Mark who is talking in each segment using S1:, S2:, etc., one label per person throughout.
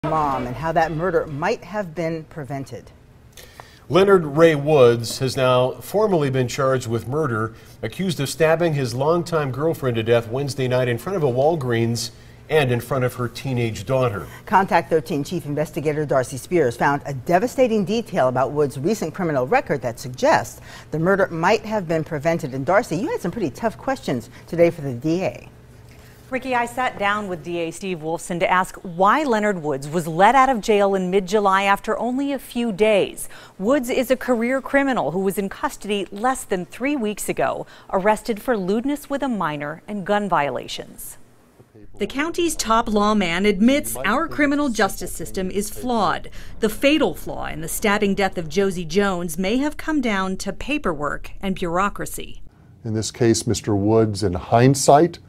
S1: Mom and how that murder might have been prevented.
S2: Leonard Ray Woods has now formally been charged with murder, accused of stabbing his longtime girlfriend to death Wednesday night in front of a Walgreens and in front of her teenage daughter. Contact 13 Chief Investigator Darcy Spears found a devastating detail about Woods' recent criminal record that suggests the murder might have been prevented. And Darcy, you had some pretty tough questions today for the DA.
S3: Ricky, I sat down with DA Steve Wolfson to ask why Leonard Woods was let out of jail in mid-July after only a few days. Woods is a career criminal who was in custody less than 3 weeks ago, arrested for lewdness with a minor and gun violations.
S4: The county's top lawman admits our criminal justice system is flawed. The fatal flaw in the stabbing death of Josie Jones may have come down to paperwork and bureaucracy.
S5: In this case, Mr. Woods, in hindsight,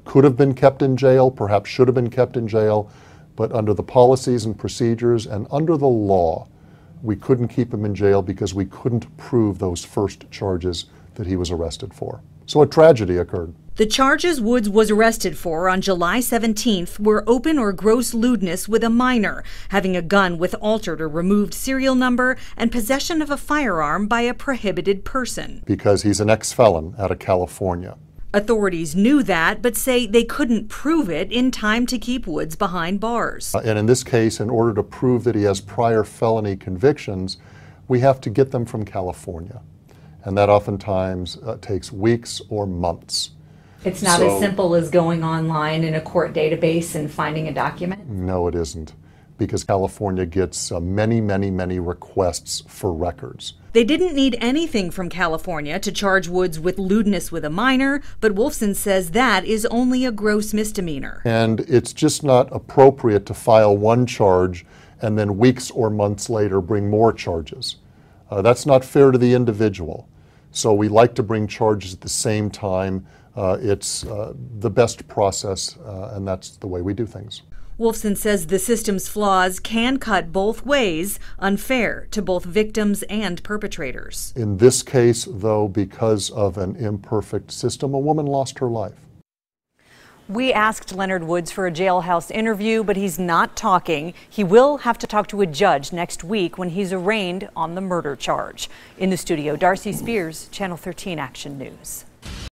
S5: could have been kept in jail, perhaps should have been kept in jail, but under the policies and procedures and under the law, we couldn't keep him in jail because we couldn't prove those first charges that he was arrested for. So a tragedy occurred.
S4: The charges Woods was arrested for on July 17th were open or gross lewdness with a minor, having a gun with altered or removed serial number, and possession of a firearm by a prohibited person.
S5: Because he's an ex-felon out of California.
S4: Authorities knew that, but say they couldn't prove it in time to keep Woods behind bars.
S5: And in this case, in order to prove that he has prior felony convictions, we have to get them from California. And that oftentimes takes weeks or months.
S6: It's not as simple as going online in a court database and finding a document?
S5: No, it isn't, because California gets many requests for records.
S4: They didn't need anything from California to charge Woods with lewdness with a minor, but Wolfson says that is only a gross misdemeanor.
S5: And it's just not appropriate to file one charge and then weeks or months later bring more charges. That's not fair to the individual. So we like to bring charges at the same time. It's the best process, and that's the way we do things.
S4: Wolfson says the system's flaws can cut both ways, unfair to both victims and perpetrators.
S5: In this case, though, because of an imperfect system, a woman lost her life.
S3: We asked Leonard Woods for a jailhouse interview, but he's not talking. He will have to talk to a judge next week when he's arraigned on the murder charge. In the studio, Darcy Spears, Channel 13 Action News.